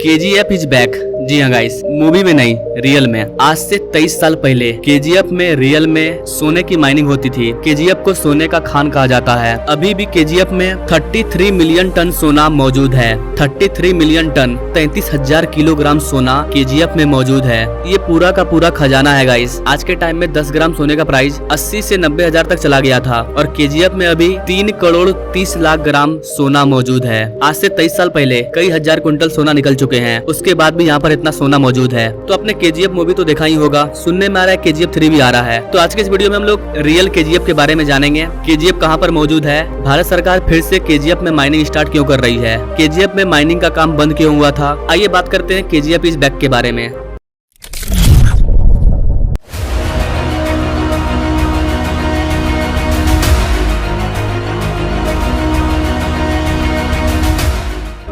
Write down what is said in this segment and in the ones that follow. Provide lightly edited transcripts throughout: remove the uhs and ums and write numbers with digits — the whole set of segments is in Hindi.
KGF is back. जी हाँ गाइस, मूवी में नहीं, रियल में। आज से 23 साल पहले KGF में रियल में सोने की माइनिंग होती थी। KGF को सोने का खान कहा जाता है। अभी भी KGF में 33 मिलियन टन सोना मौजूद है। 33 मिलियन टन, 33,000 किलोग्राम सोना KGF में मौजूद है। ये पूरा का पूरा खजाना है गाइस। आज के टाइम में 10 ग्राम सोने का प्राइस 80 से 90 हजार तक चला गया था और KGF में अभी 3 करोड़ 30 लाख ग्राम सोना मौजूद है। आज से 23 साल पहले कई हजार क्विंटल सोना निकल चुके हैं। उसके बाद भी यहाँ पर इतना सोना मौजूद है। तो अपने KGF मूवी तो देखा ही होगा, सुनने में आ रहा है KGF 3 भी आ रहा है। तो आज के इस वीडियो में हम लोग रियल KGF के बारे में जानेंगे। KGF कहाँ पर मौजूद है, भारत सरकार फिर से KGF में माइनिंग स्टार्ट क्यों कर रही है, KGF में माइनिंग का काम बंद क्यों हुआ था। आइए बात करते हैं KGF इज बैक के बारे में।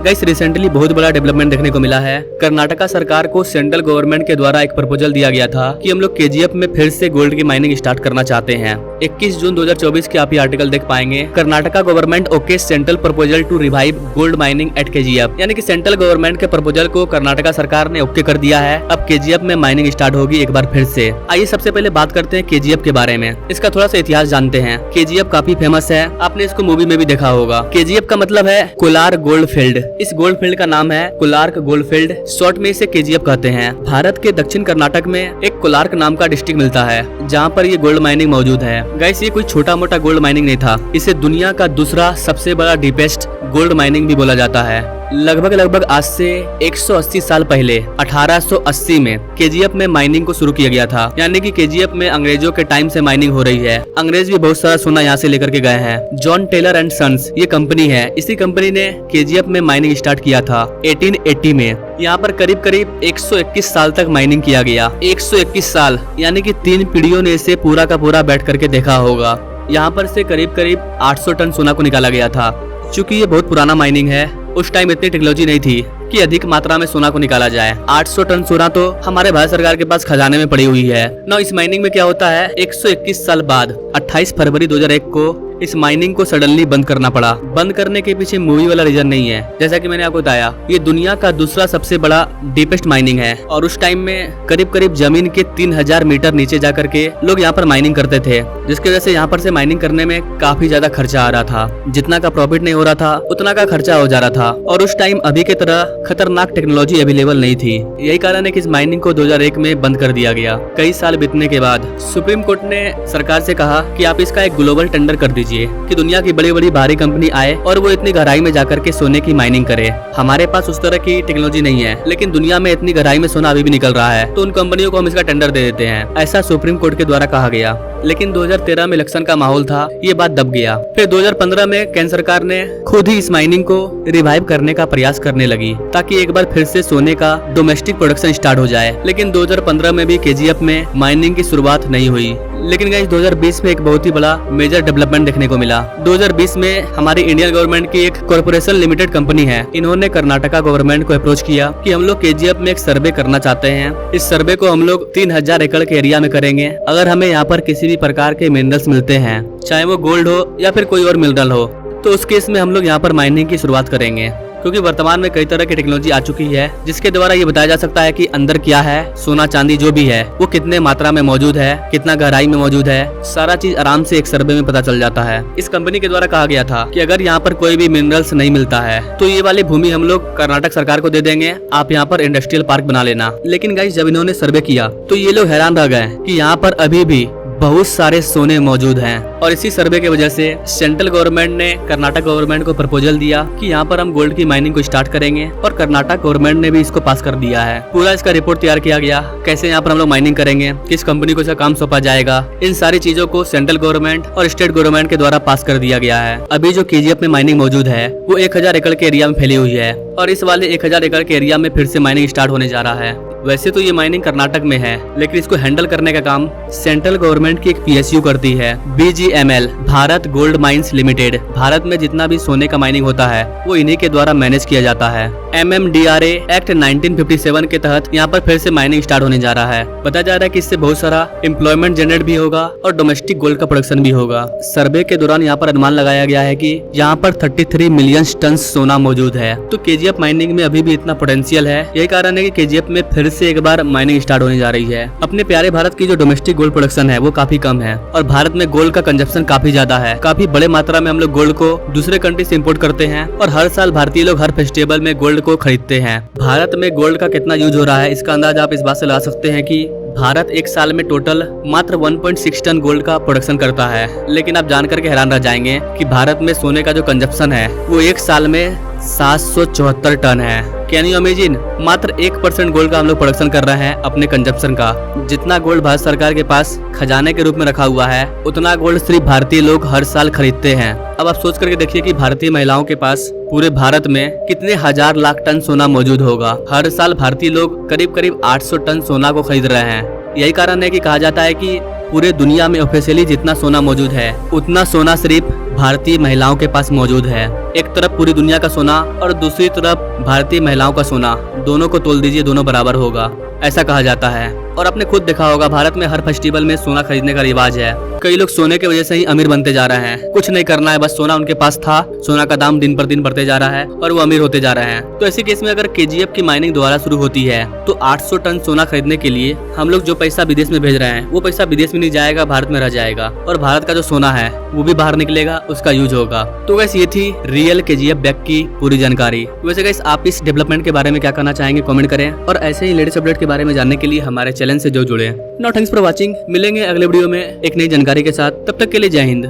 गाइस, रिसेंटली बहुत बड़ा डेवलपमेंट देखने को मिला है। कर्नाटका सरकार को सेंट्रल गवर्नमेंट के द्वारा एक प्रपोजल दिया गया था कि हम लोग KGF में फिर से गोल्ड की माइनिंग स्टार्ट करना चाहते हैं। 21 जून 2024 के आप ये आर्टिकल देख पाएंगे। Karnataka government okay central proposal to revive gold mining at KGF, यानी कि सेंट्रल गवर्नमेंट के प्रपोजल को कर्नाटका सरकार ने ओके कर दिया है। अब KGF में माइनिंग स्टार्ट होगी एक बार फिर से। आइए सबसे पहले बात करते हैं KGF के बारे में। इसका थोड़ा सा इतिहास जानते हैं। KGF काफी फेमस है, आपने इसको मूवी में भी देखा होगा। KGF का मतलब है कोलार गोल्ड फील्ड। इस गोल्ड फील्ड का नाम है कोलार्क गोल्ड फील्ड, शॉर्ट में इसे KGF कहते हैं। भारत के दक्षिण कर्नाटक में एक कोलार्क नाम का डिस्ट्रिक्ट मिलता है जहाँ पर ये गोल्ड माइनिंग मौजूद है। गाइस, ये कोई छोटा मोटा गोल्ड माइनिंग नहीं था, इसे दुनिया का दूसरा सबसे बड़ा डीपेस्ट गोल्ड माइनिंग भी बोला जाता है। लगभग आज से 180 साल पहले 1880 में KGF में माइनिंग को शुरू किया गया था, यानी कि KGF में अंग्रेजों के टाइम से माइनिंग हो रही है। अंग्रेज भी बहुत सारा सोना यहाँ से लेकर के गए हैं। जॉन टेलर एंड सन्स ये कंपनी है, इसी कंपनी ने KGF में माइनिंग स्टार्ट किया था 1880 में। यहाँ पर करीब 121 साल तक माइनिंग किया गया। 121 साल, यानी कि 3 पीढ़ियों ने इसे पूरा का पूरा बैठ करके देखा होगा। यहाँ पर से करीब 800 टन सोना को निकाला गया था। चूँकि ये बहुत पुराना माइनिंग है, उस टाइम इतनी टेक्नोलॉजी नहीं थी कि अधिक मात्रा में सोना को निकाला जाए। 800 टन सोना तो हमारे भारत सरकार के पास खजाने में पड़ी हुई है ना। इस माइनिंग में क्या होता है, 121 साल बाद 28 फरवरी 2001 को इस माइनिंग को सडनली बंद करना पड़ा। बंद करने के पीछे मूवी वाला रीजन नहीं है, जैसा कि मैंने आपको बताया, ये दुनिया का दूसरा सबसे बड़ा डीपेस्ट माइनिंग है और उस टाइम में करीब जमीन के 3000 मीटर नीचे जा करके लोग यहाँ पर माइनिंग करते थे, जिसकी वजह से यहाँ पर से माइनिंग करने में काफी ज्यादा खर्चा आ रहा था। जितना का प्रॉफिट नहीं हो रहा था उतना का खर्चा हो जा रहा था और उस टाइम अभी के तरह खतरनाक टेक्नोलॉजी अवेलेबल नहीं थी। यही कारण है कि इस माइनिंग को 2001 में बंद कर दिया गया। कई साल बीतने के बाद सुप्रीम कोर्ट ने सरकार से कहा कि आप इसका एक ग्लोबल टेंडर कर दीजिए कि दुनिया की बड़ी बड़ी भारी कंपनी आए और वो इतनी गहराई में जाकर के सोने की माइनिंग करे। हमारे पास उस तरह की टेक्नोलॉजी नहीं है, लेकिन दुनिया में इतनी गहराई में सोना अभी भी निकल रहा है, तो उन कंपनियों को हम इसका टेंडर दे देते हैं, ऐसा सुप्रीम कोर्ट के द्वारा कहा गया। लेकिन 2013 में इलेक्शन का माहौल था, ये बात दब गया। फिर 2015 में केंद्र सरकार ने खुद ही इस माइनिंग को रिवाइव करने का प्रयास करने लगी ताकि एक बार फिर से सोने का डोमेस्टिक प्रोडक्शन स्टार्ट हो जाए। लेकिन 2015 में भी KGF में माइनिंग की शुरुआत नहीं हुई। लेकिन गाइस, 2020 में एक बहुत ही बड़ा मेजर डेवलपमेंट देखने को मिला। 2020 में हमारी इंडियन गवर्नमेंट की एक कॉर्पोरेशन लिमिटेड कंपनी है, इन्होंने कर्नाटका गवर्नमेंट को अप्रोच किया कि हम लोग KGF में एक सर्वे करना चाहते हैं। इस सर्वे को हम लोग 3000 एकड़ के एरिया में करेंगे। अगर हमें यहाँ पर किसी भी प्रकार के मिनरल्स मिलते हैं, चाहे वो गोल्ड हो या फिर कोई और मिनरल हो, तो उस केस में हम लोग यहाँ पर माइनिंग की शुरुआत करेंगे। क्योंकि वर्तमान में कई तरह की टेक्नोलॉजी आ चुकी है जिसके द्वारा ये बताया जा सकता है कि अंदर क्या है, सोना चांदी जो भी है वो कितने मात्रा में मौजूद है, कितना गहराई में मौजूद है, सारा चीज आराम से एक सर्वे में पता चल जाता है। इस कंपनी के द्वारा कहा गया था कि अगर यहाँ पर कोई भी मिनरल्स नहीं मिलता है तो ये वाली भूमि हम लोग कर्नाटक सरकार को दे देंगे, आप यहाँ पर इंडस्ट्रियल पार्क बना लेना। लेकिन गाइस, जब इन्होंने सर्वे किया तो ये लोग हैरान रह गए कि यहाँ पर अभी भी बहुत सारे सोने मौजूद हैं। और इसी सर्वे की वजह से सेंट्रल गवर्नमेंट ने कर्नाटक गवर्नमेंट को प्रपोजल दिया कि यहाँ पर हम गोल्ड की माइनिंग को स्टार्ट करेंगे और कर्नाटक गवर्नमेंट ने भी इसको पास कर दिया है। पूरा इसका रिपोर्ट तैयार किया गया, कैसे यहाँ पर हम लोग माइनिंग करेंगे, किस कंपनी को इसका काम सौंपा जाएगा, इन सारी चीजों को सेंट्रल गवर्नमेंट और स्टेट गवर्नमेंट के द्वारा पास कर दिया गया है। अभी जो KGF में माइनिंग मौजूद है वो 1000 एकड़ के एरिया में फैली हुई है और इस वाले 1000 एकड़ के एरिया में फिर से माइनिंग स्टार्ट होने जा रहा है। वैसे तो ये माइनिंग कर्नाटक में है, लेकिन इसको हैंडल करने का काम सेंट्रल गवर्नमेंट की एक PSU करती है, BGML, Bharat gold mines limited. Bharat में जितना भी सोने का माइनिंग होता है वो इन्हीं के द्वारा मैनेज किया जाता है। MMDRA एक्ट 1957 के तहत यहाँ पर फिर से माइनिंग स्टार्ट होने जा रहा है। बताया जा रहा है कि इससे बहुत सारा एम्प्लॉयमेंट जनरेट भी होगा और डोमेस्टिक गोल्ड का प्रोडक्शन भी होगा। सर्वे के दौरान यहाँ पर अनुमान लगाया गया है कि यहाँ पर 33 मिलियन टन सोना मौजूद है। तो KGF माइनिंग में अभी भी इतना पोटेंशियल है, यही कारण है कि KGF में फिर से एक बार माइनिंग स्टार्ट होने जा रही है। अपने प्यारे भारत की जो डोमेस्टिक गोल्ड प्रोडक्शन है वो काफी कम है और भारत में गोल्ड का कंजप्शन काफी ज्यादा है। काफी बड़े मात्रा में हम लोग गोल्ड को दूसरे कंट्री से इम्पोर्ट करते हैं और हर साल भारतीय लोग हर फेस्टिवल में गोल्ड को खरीदते हैं। भारत में गोल्ड का कितना यूज हो रहा है इसका अंदाज आप इस बात से लगा सकते हैं कि भारत एक साल में टोटल मात्र 1.6 टन गोल्ड का प्रोडक्शन करता है। लेकिन आप जानकर के हैरान रह जाएंगे कि भारत में सोने का जो कंजप्शन है वो एक साल में 774 टन है। Can you imagine? मात्र 1% गोल्ड का हम लोग प्रोडक्शन कर रहे हैं अपने कंजप्शन का। जितना गोल्ड भारत सरकार के पास खजाने के रूप में रखा हुआ है उतना गोल्ड सिर्फ भारतीय लोग हर साल खरीदते हैं। अब आप सोच करके देखिए कि भारतीय महिलाओं के पास पूरे भारत में कितने हजार लाख टन सोना मौजूद होगा। हर साल भारतीय लोग करीब करीब 800 टन सोना को खरीद रहे हैं। यही कारण है कि कहा जाता है कि पूरे दुनिया में ऑफिशियली जितना सोना मौजूद है उतना सोना सिर्फ भारतीय महिलाओं के पास मौजूद है। एक तरफ पूरी दुनिया का सोना और दूसरी तरफ भारतीय महिलाओं का सोना, दोनों को तोल दीजिए दोनों बराबर होगा, ऐसा कहा जाता है। और आपने खुद देखा होगा भारत में हर फेस्टिवल में सोना खरीदने का रिवाज है। कई लोग सोने की वजह से ही अमीर बनते जा रहे हैं। कुछ नहीं करना है, बस सोना उनके पास था, सोना का दाम दिन पर दिन बढ़ते जा रहा है और वो अमीर होते जा रहे हैं। तो ऐसे केस में अगर KGF की माइनिंग दोबारा शुरू होती है तो 800 टन सोना खरीदने के लिए हम लोग जो पैसा विदेश में भेज रहे हैं वो पैसा विदेश में नहीं जाएगा, भारत में रह जाएगा और भारत का जो सोना है वो भी बाहर निकलेगा, उसका यूज होगा। तो वैसे ये थी रियल KGF बैग की पूरी जानकारी। वैसे गाइस आप इस डेवलपमेंट के बारे में क्या कहना चाहेंगे कमेंट करें और ऐसे ही लेटेस्ट अपडेट के बारे में जानने के लिए हमारे चैनल से जो जुड़े। Now thanks for watching. मिलेंगे अगले वीडियो में एक नई जानकारी के साथ, तब तक के लिए जय हिंद।